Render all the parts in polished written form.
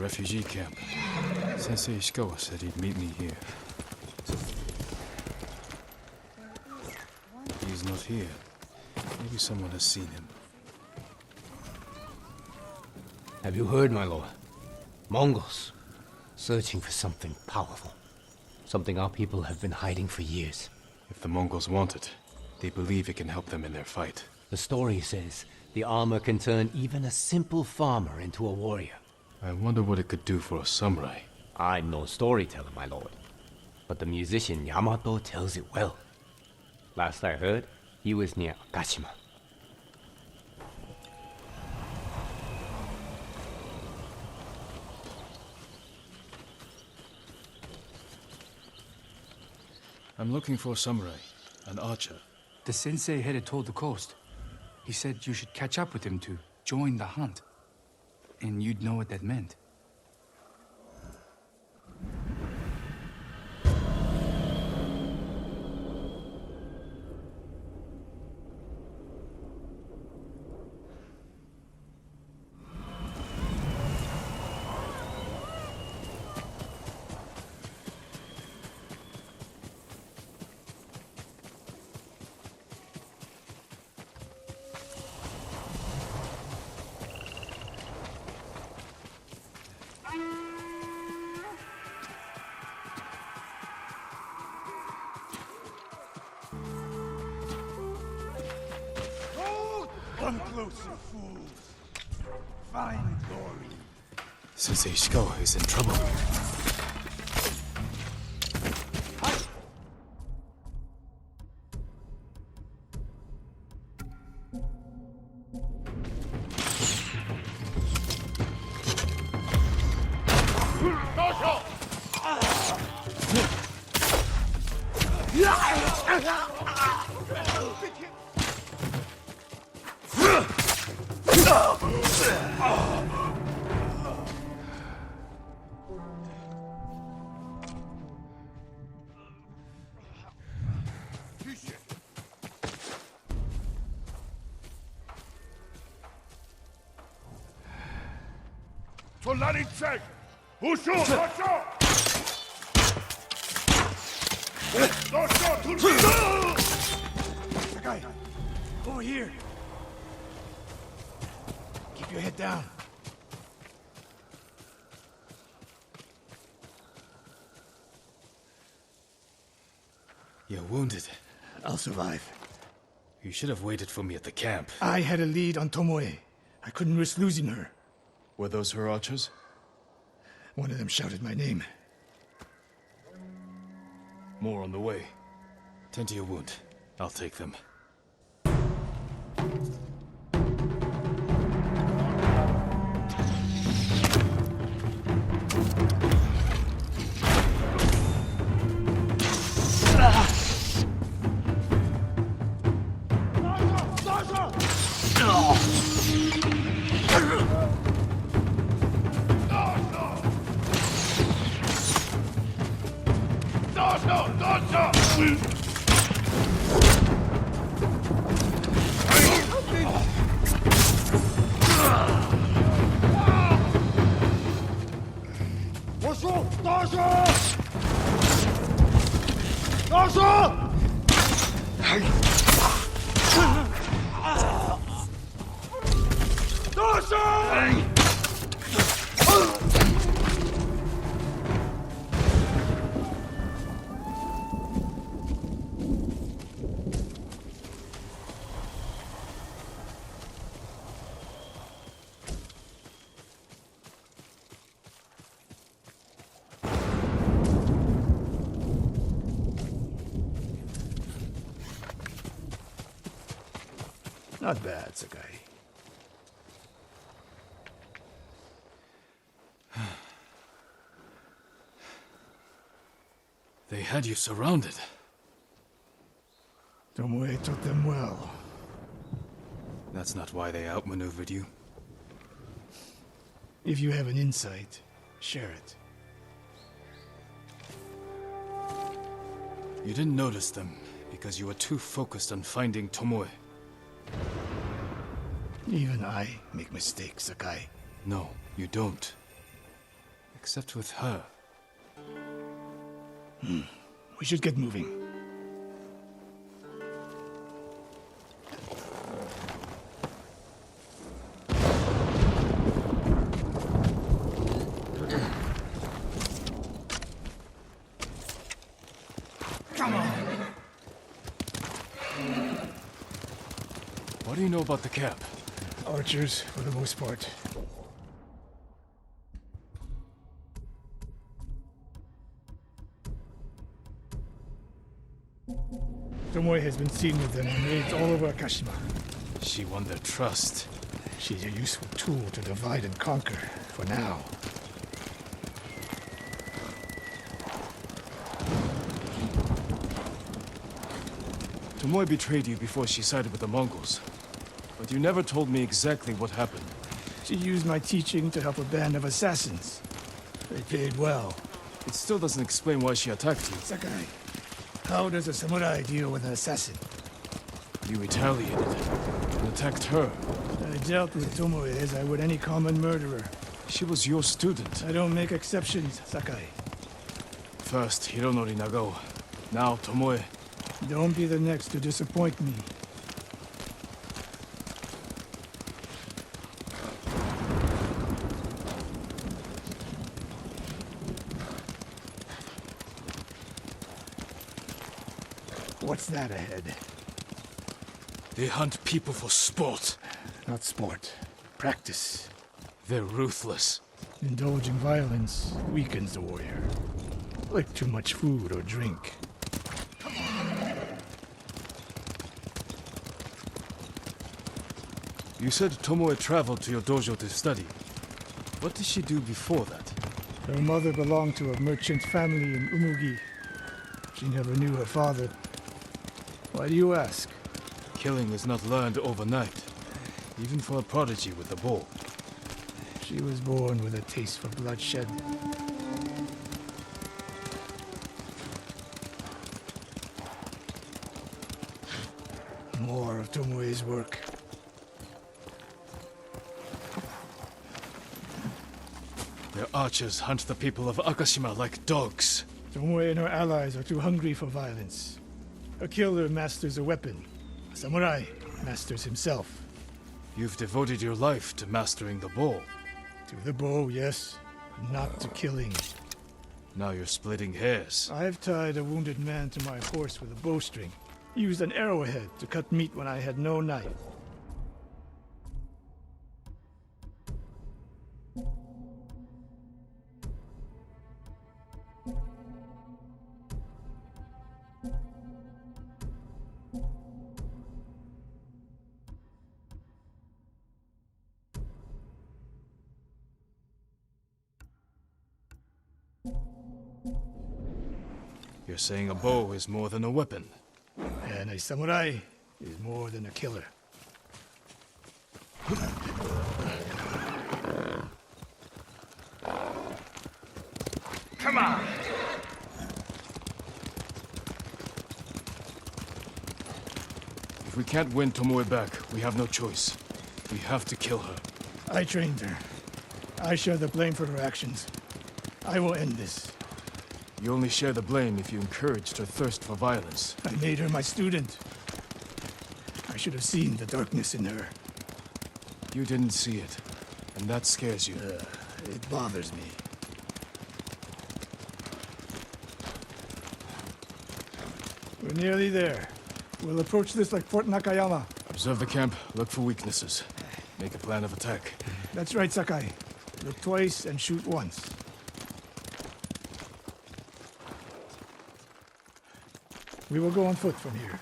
refugee camp. Sensei Ishikawa said he'd meet me here. He's not here. Maybe someone has seen him. Have you heard, my lord? Mongols, searching for something powerful. Something our people have been hiding for years. If the Mongols want it, they believe it can help them in their fight. The story says the armor can turn even a simple farmer into a warrior. I wonder what it could do for a samurai. I'm no storyteller, my lord. But the musician Yamato tells it well. Last I heard, he was near Akashima. I'm looking for a samurai, an archer. The sensei headed toward the coast. He said you should catch up with him to join the hunt. And you'd know what that meant. Come closer, fools. Find glory. Sensei Ishikawa is in trouble. Sakai, over here. Keep your head down. You're wounded. I'll survive. You should have waited for me at the camp. I had a lead on Tomoe. I couldn't risk losing her. Were those her archers? One of them shouted my name. More on the way. Tend to your wound. I'll take them. Not bad, Sakai. They had you surrounded. Tomoe took them well. That's not why they outmaneuvered you. If you have an insight, share it. You didn't notice them because you were too focused on finding Tomoe. Even I make mistakes, Sakai. No, you don't. Except with her. We should get moving. Come on! What do you know about the camp? Archers, for the most part. Tomoe has been seen with them on raids all over Akashima. She won their trust. She's a useful tool to divide and conquer, for now. Tomoe betrayed you before she sided with the Mongols. But you never told me exactly what happened. She used my teaching to help a band of assassins. They paid well. It still doesn't explain why she attacked you. Sakai, how does a samurai deal with an assassin? You retaliated and attacked her. I dealt with Tomoe as I would any common murderer. She was your student. I don't make exceptions, Sakai. First Hironori Nagao, now Tomoe. Don't be the next to disappoint me. What's that ahead? They hunt people for sport. Not sport. Practice. They're ruthless. Indulging violence weakens the warrior. Like too much food or drink. You said Tomoe traveled to your dojo to study. What did she do before that? Her mother belonged to a merchant family in Umugi. She never knew her father. Why do you ask? Killing is not learned overnight, even for a prodigy with a bow. She was born with a taste for bloodshed. More of Tomoe's work. Their archers hunt the people of Akashima like dogs. Tomoe and her allies are too hungry for violence. A killer masters a weapon. A samurai masters himself. You've devoted your life to mastering the bow. To the bow, yes, but not to killing. Now you're splitting hairs. I've tied a wounded man to my horse with a bowstring. Used an arrowhead to cut meat when I had no knife. You're saying a bow is more than a weapon. And a samurai is more than a killer. Come on! If we can't win Tomoe back, we have no choice. We have to kill her. I trained her. I share the blame for her actions. I will end this. You only share the blame if you encouraged her thirst for violence. I made her my student. I should have seen the darkness in her. You didn't see it, and that scares you. It bothers me. We're nearly there. We'll approach this like Fort Nakayama. Observe the camp, look for weaknesses. Make a plan of attack. That's right, Sakai. Look twice and shoot once. We will go on foot from here.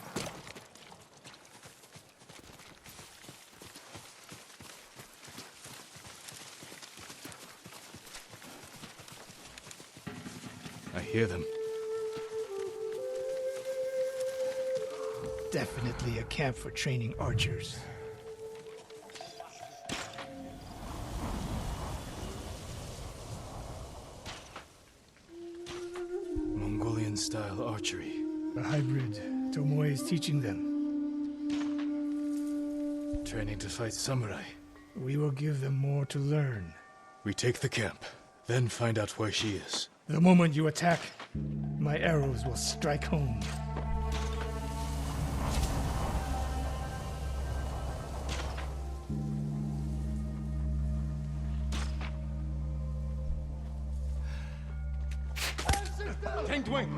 I hear them. Definitely a camp for training archers. Mongolian-style archery. A hybrid Tomoe is teaching them. Training to fight samurai. We will give them more to learn. We take the camp. Then find out where she is. The moment you attack, my arrows will strike home.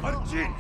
Arjun!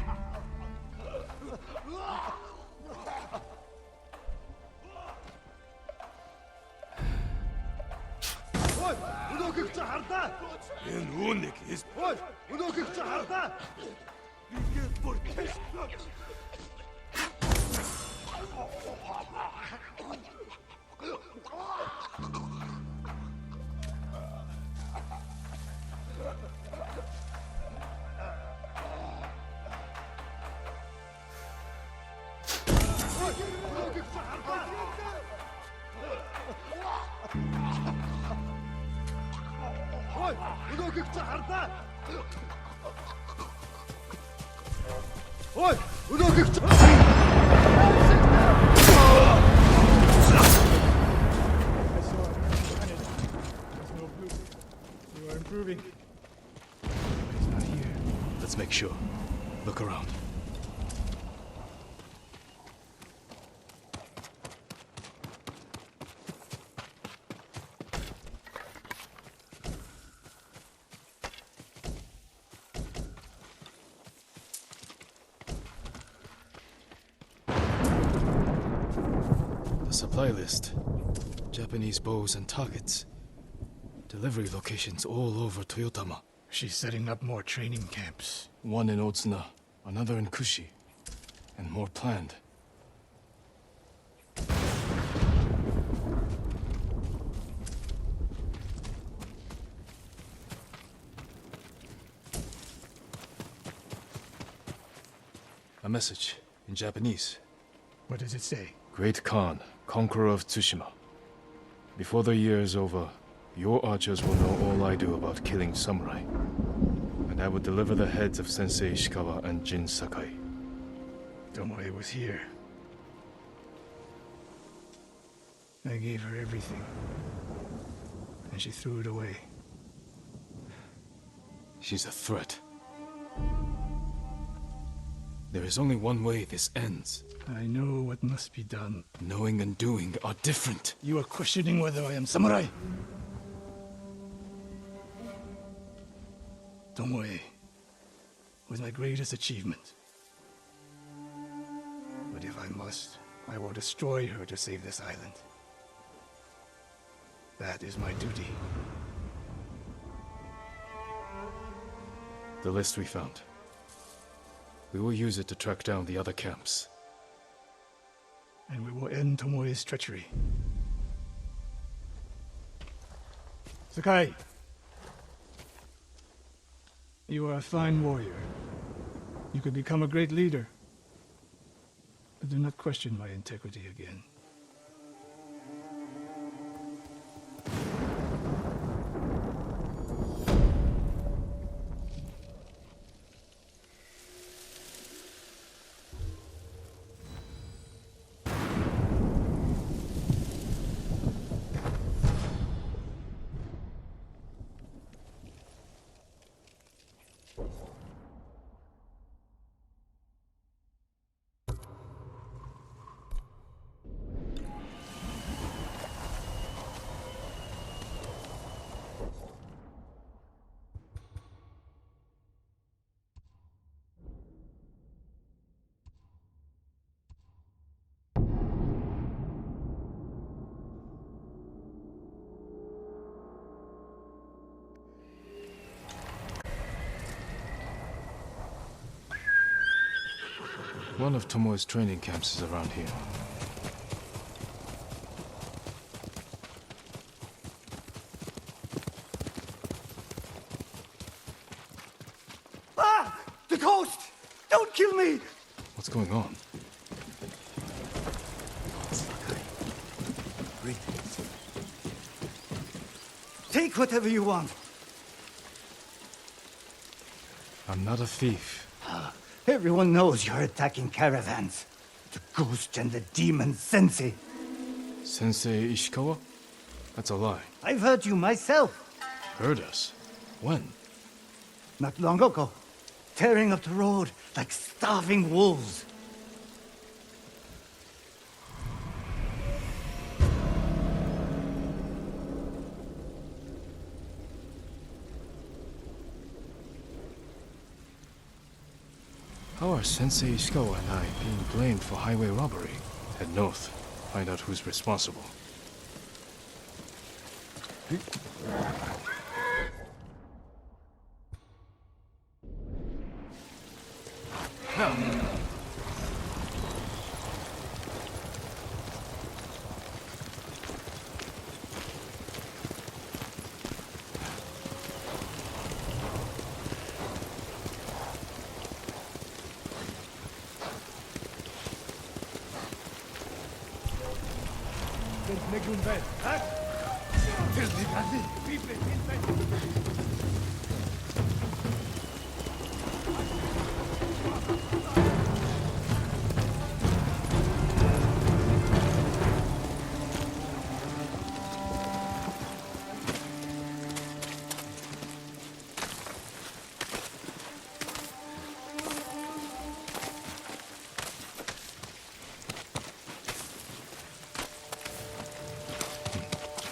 You are improving. He's not here. Let's make sure. Look around. The supply list. Japanese bows and targets. Delivery locations all over Toyotama. She's setting up more training camps. One in Otsuna, another in Kushi, and more planned. A message in Japanese. What does it say? Great Khan, conqueror of Tsushima. Before the year is over, your archers will know all I do about killing samurai. And I will deliver the heads of Sensei Ishikawa and Jin Sakai. Tomoe was here. I gave her everything. And she threw it away. She's a threat. There is only one way this ends. I know what must be done. Knowing and doing are different. You are questioning whether I am samurai. Tomoe was my greatest achievement. But if I must, I will destroy her to save this island. That is my duty. The list we found. We will use it to track down the other camps. And we will end Tomoe's treachery. Sakai! You are a fine warrior. You could become a great leader. But do not question my integrity again. One of Tomoe's training camps is around here. Ah! The coast! Don't kill me! What's going on? Take whatever you want. I'm not a thief. Everyone knows you're attacking caravans. The ghost and the demon Sensei. Sensei Ishikawa? That's a lie. I've heard you myself. Heard us? When? Not long ago. Tearing up the road like starving wolves. How are Sensei Ishikawa and I being blamed for highway robbery? Head north. Find out who's responsible.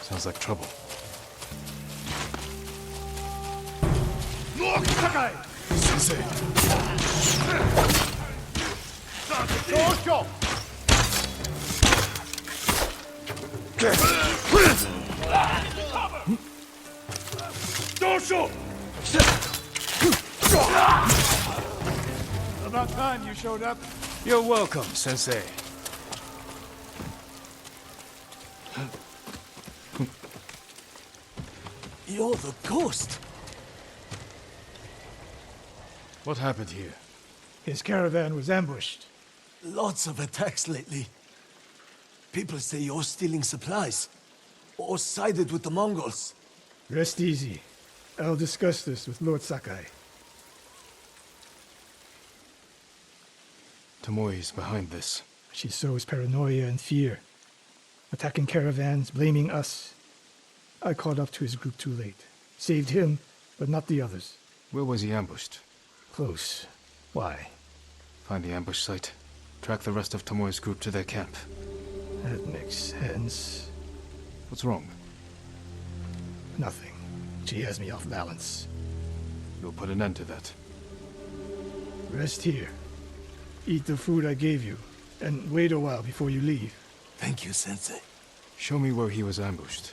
Sounds like trouble. Sakai! Sensei! About time you showed up. You're welcome, Sensei. You're the ghost. What happened here? His caravan was ambushed. Lots of attacks lately. People say you're stealing supplies. Or sided with the Mongols. Rest easy. I'll discuss this with Lord Sakai. Tomoe is behind this. She sows paranoia and fear. Attacking caravans, blaming us. I caught up to his group too late. Saved him, but not the others. Where was he ambushed? Close. Why? Find the ambush site. Track the rest of Tomoe's group to their camp. That makes sense. What's wrong? Nothing. She has me off balance. You'll put an end to that. Rest here. Eat the food I gave you, and wait a while before you leave. Thank you, Sensei. Show me where he was ambushed.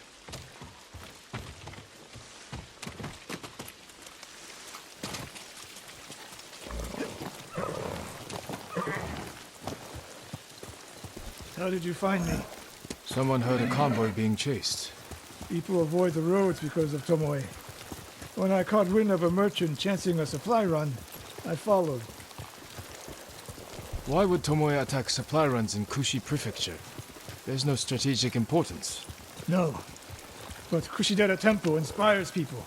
How did you find me? Someone heard a convoy being chased. People avoid the roads because of Tomoe. When I caught wind of a merchant chancing a supply run, I followed. Why would Tomoe attack supply runs in Kushi Prefecture? There's no strategic importance. No. But Kushidera Temple inspires people.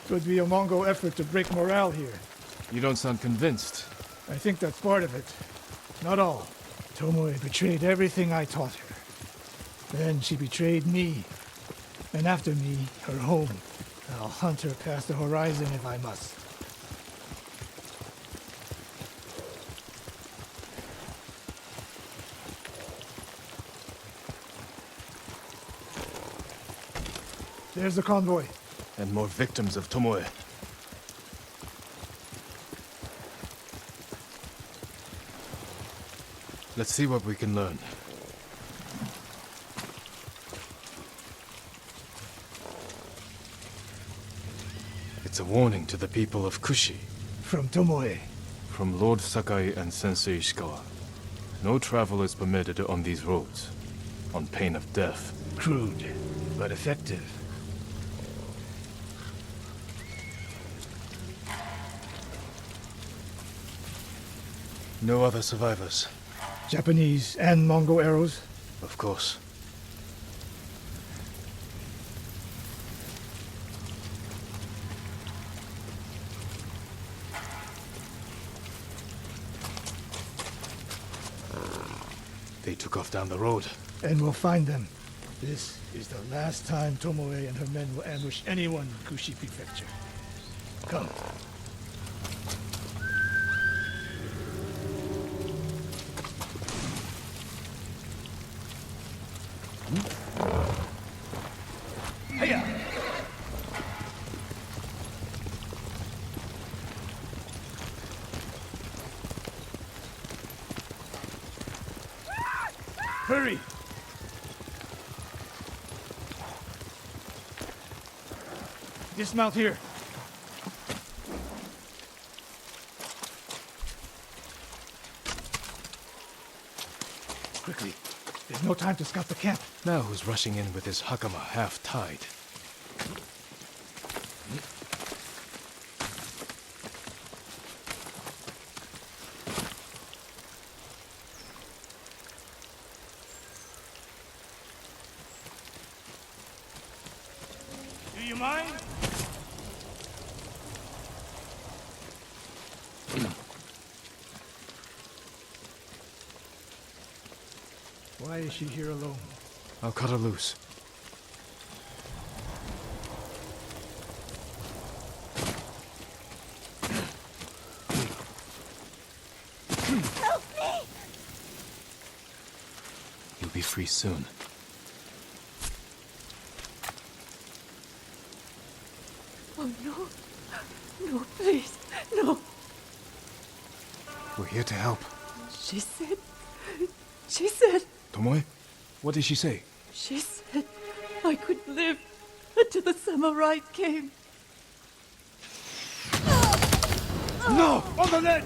Could be a Mongol effort to break morale here. You don't sound convinced. I think that's part of it. Not all. Tomoe betrayed everything I taught her. Then she betrayed me. And after me, her home. I'll hunt her past the horizon if I must. There's the convoy. And more victims of Tomoe. Let's see what we can learn. It's a warning to the people of Kushi. From Tomoe. From Lord Sakai and Sensei Ishikawa. No travel is permitted on these roads, on pain of death. Crude, but effective. No other survivors. Japanese and Mongol arrows? Of course. They took off down the road. And we'll find them. This is the last time Tomoe and her men will ambush anyone in Kushi Prefecture. Come. Hurry! Dismount here. Quickly. There's no time to scout the camp. Now who's rushing in with his hakama half tied? Do you mind? Why is she here alone? I'll cut her loose. Help me! You'll be free soon. Oh no. No, please. No. We're here to help. She said. She said. Tomoe? What did she say? She said I could live until the samurai came. No! On the ledge!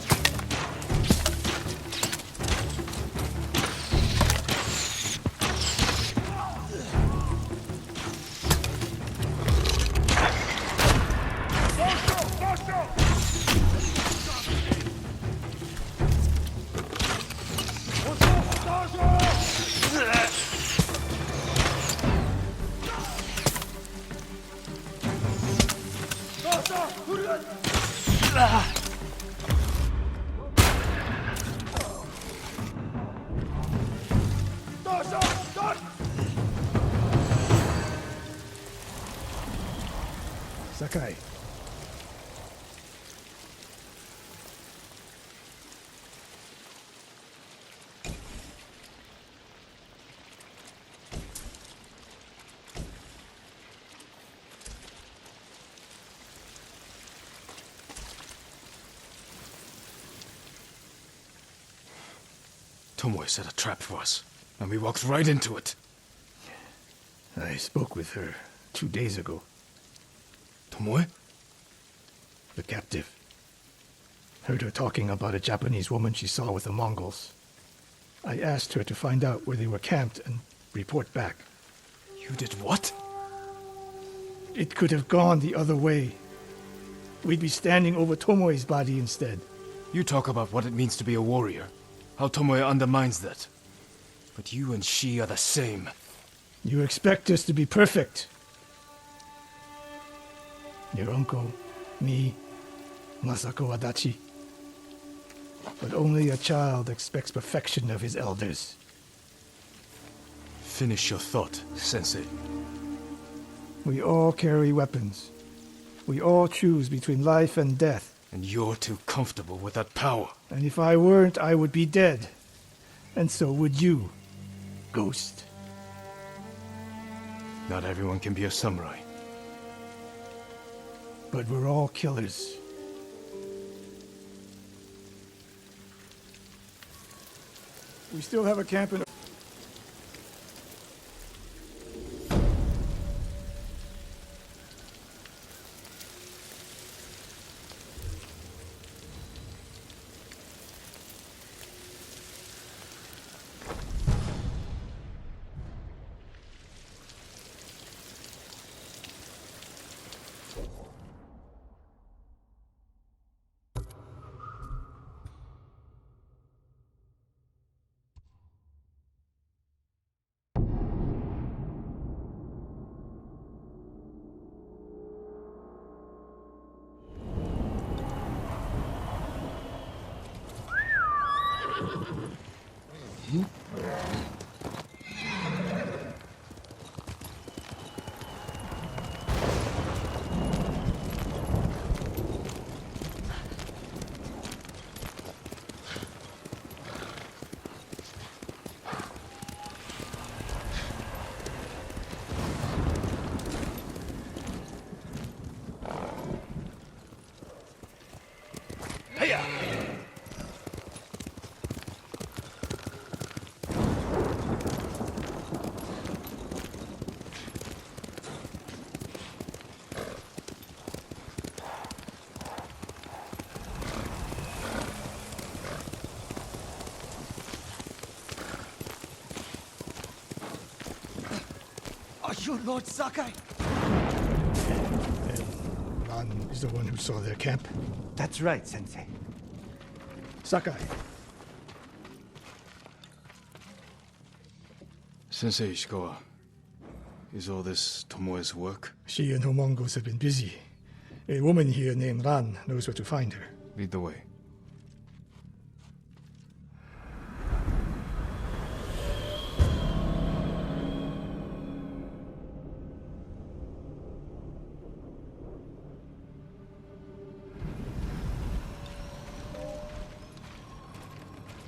Sakai. Tomoe set a trap for us, and we walked right into it. I spoke with her 2 days ago. Tomoe? The captive. Heard her talking about a Japanese woman she saw with the Mongols. I asked her to find out where they were camped and report back. You did what? It could have gone the other way. We'd be standing over Tomoe's body instead. You talk about what it means to be a warrior, how Tomoe undermines that. But you and she are the same. You expect us to be perfect. Your uncle, me, Masako Adachi. But only a child expects perfection of his elders. Finish your thought, Sensei. We all carry weapons. We all choose between life and death. And you're too comfortable with that power. And if I weren't, I would be dead. And so would you, Ghost. Not everyone can be a samurai. But we're all killers. We still have a camp in... You're Lord Sakai? Ran is the one who saw their camp. That's right, Sensei. Sakai, Sensei Ishikawa, is all this Tomoe's work? she and her Mongols have been busy. A woman here named Ran knows where to find her. Lead the way.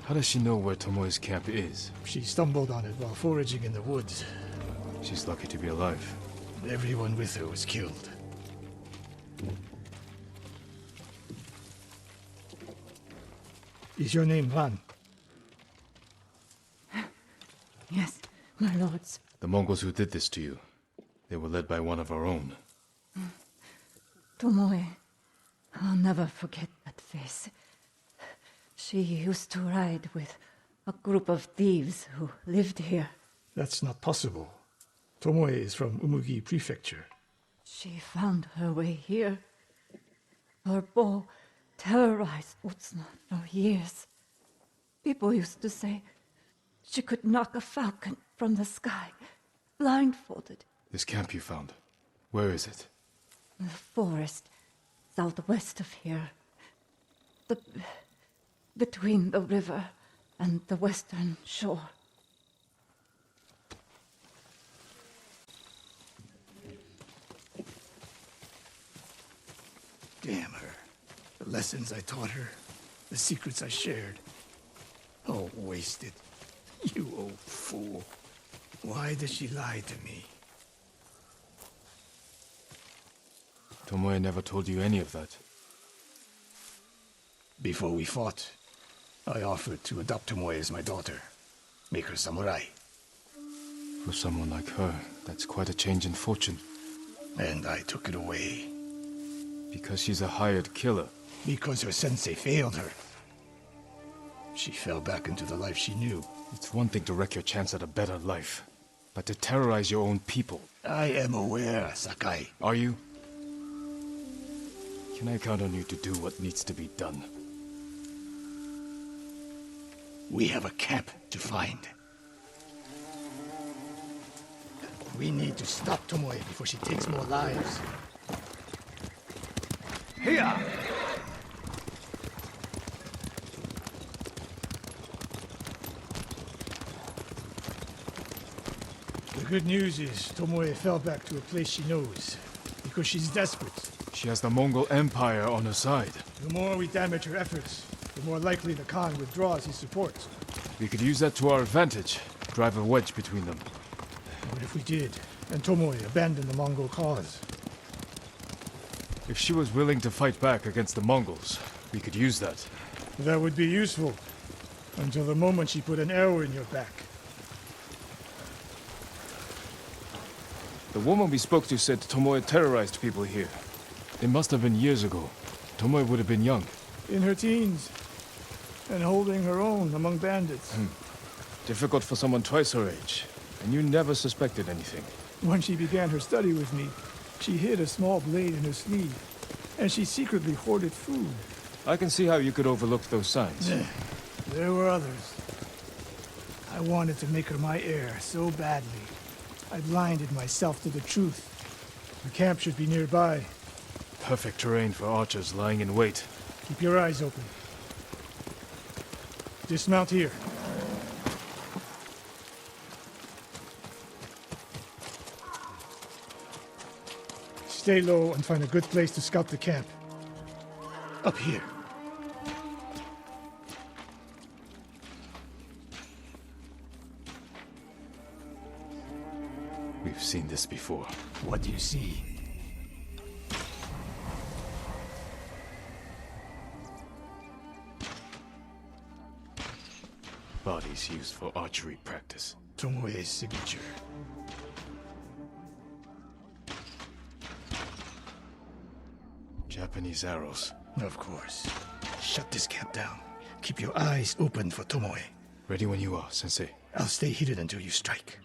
How does she know where Tomoe's camp is? She stumbled on it while foraging in the woods. She's lucky to be alive. Everyone with her was killed. Is your name Ran? Yes, my lords. The Mongols who did this to you, they were led by one of our own. Tomoe. I'll never forget that face. She used to ride with a group of thieves who lived here. That's not possible. Tomoe is from Umugi Prefecture. She found her way here. Her bow terrorized Otsuna for years. People used to say she could knock a falcon from the sky, blindfolded. This camp you found, where is it? The forest southwest of here. Between the river and the western shore. Damn her. The lessons I taught her, the secrets I shared. All wasted. You old fool. Why did she lie to me? Tomoe never told you any of that. Before we fought, I offered to adopt Tomoe as my daughter. Make her samurai. For someone like her, that's quite a change in fortune. And I took it away. Because she's a hired killer. Because her sensei failed her. She fell back into the life she knew. It's one thing to wreck your chance at a better life, but to terrorize your own people. I am aware, Sakai. Are you? Can I count on you to do what needs to be done? We have a camp to find. We need to stop Tomoe before she takes more lives. Here! The good news is Tomoe fell back to a place she knows. Because she's desperate. She has the Mongol Empire on her side. The more we damage her efforts, the more likely the Khan withdraws his support. We could use that to our advantage. Drive a wedge between them. But if we did, and Tomoe abandoned the Mongol cause, If she was willing to fight back against the Mongols, we could use that. that would be useful. Until the moment she put an arrow in your back. The woman we spoke to said Tomoe terrorized people here. It must have been years ago. Tomoe would have been young. In her teens. And holding her own among bandits. Difficult for someone twice her age. And you never suspected anything. When she began her study with me, she hid a small blade in her sleeve. And she secretly hoarded food. I can see how you could overlook those signs. There were others. I wanted to make her my heir so badly. I blinded myself to the truth. The camp should be nearby. Perfect terrain for archers lying in wait. Keep your eyes open. Dismount here. Stay low and find a good place to scout the camp. Up here. We've seen this before. What do you see? Bodies used for archery practice. Tomoe's signature. Japanese arrows. Of course. Shut this camp down. Keep your eyes open for Tomoe. Ready when you are, Sensei. I'll stay hidden until you strike.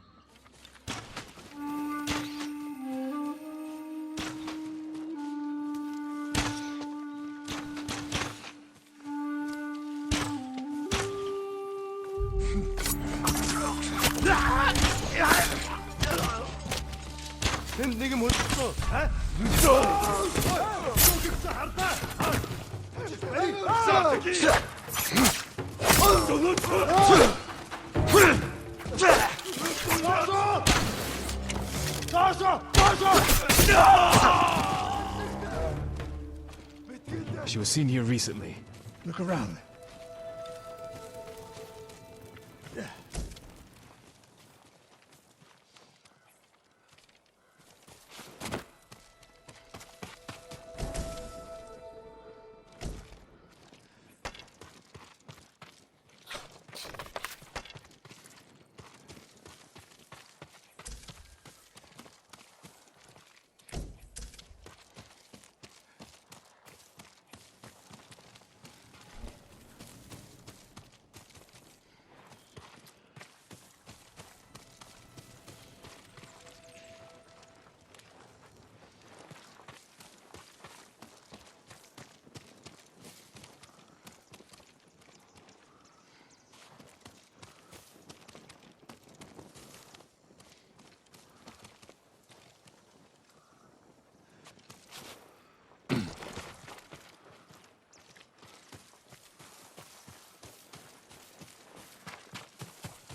She was seen here recently. Look around.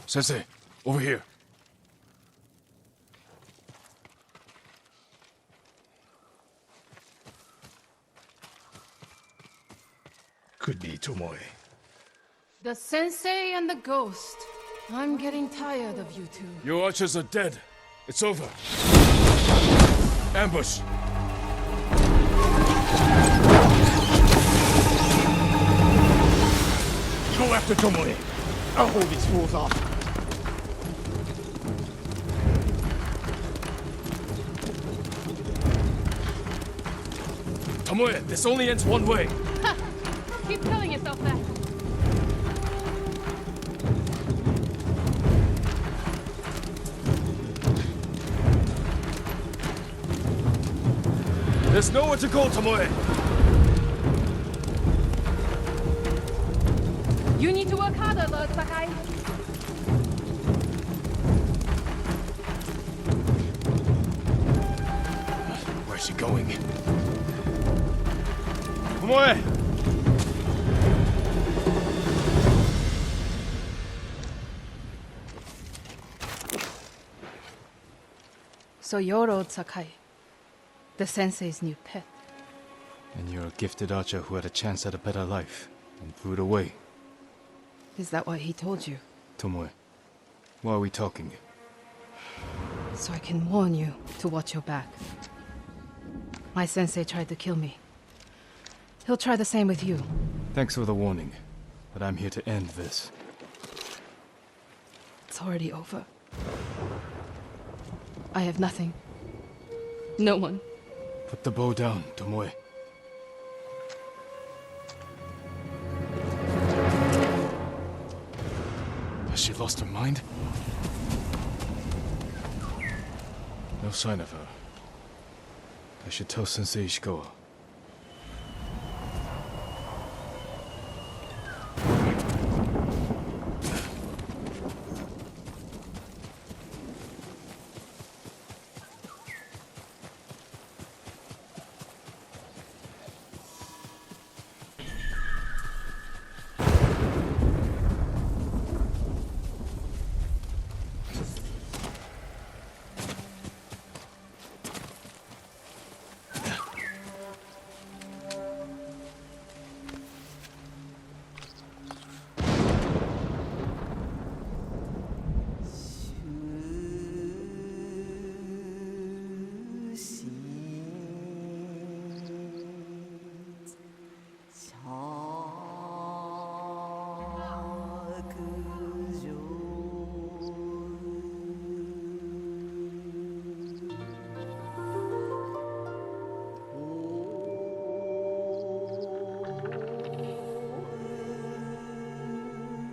Sensei, over here. Could be Tomoe. The Sensei and the Ghost. I'm getting tired of you two. Your archers are dead. It's over. Ambush. Go after Tomoe. I'll hold these fools off. Tomoe, this only ends one way. Ha! Keep telling yourself that. There's nowhere to go, Tomoe. You need to work harder, Lord Sakai. Where's she going? Tomoe! So you're Lord Sakai, the Sensei's new pet. And you're a gifted archer who had a chance at a better life and threw it away. Is that what he told you? Tomoe, why are we talking? So I can warn you to watch your back. My sensei tried to kill me. He'll try the same with you. Thanks for the warning, but I'm here to end this. It's already over. I have nothing. No one. Put the bow down, Tomoe. Has she lost her mind? No sign of her. I should tell Sensei Ishikawa.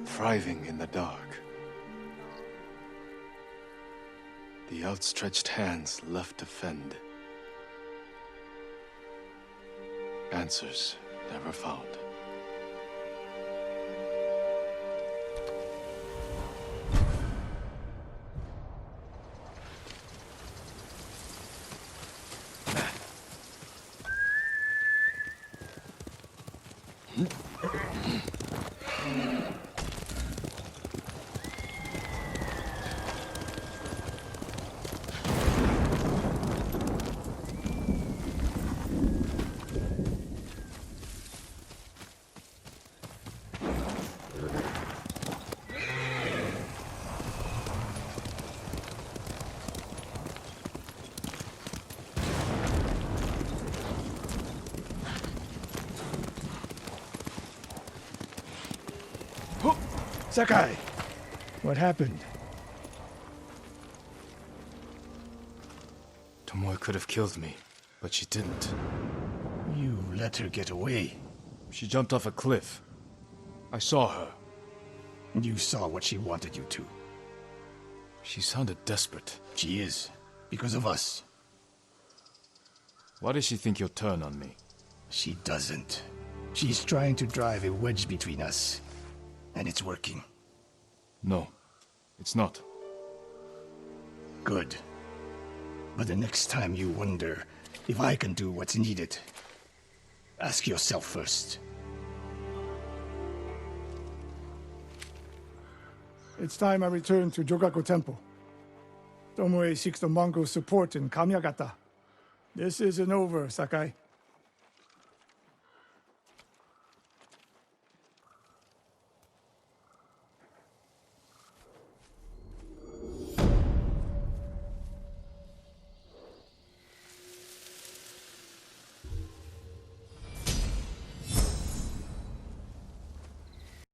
Thriving in the dark. The outstretched hands left to fend. Answers never found. Sakai, what happened? Tomoe could have killed me, but she didn't. You let her get away. She jumped off a cliff. I saw her. You saw what she wanted you to. She sounded desperate. She is, because of us. Why does she think you'll turn on me? She doesn't. She's trying to drive a wedge between us. And it's working. No, it's not. Good. But the next time you wonder if I can do what's needed, ask yourself first. It's time I return to Jogaku Temple. Tomoe seeks the Mongol support in Kamiagata. This isn't over, Sakai.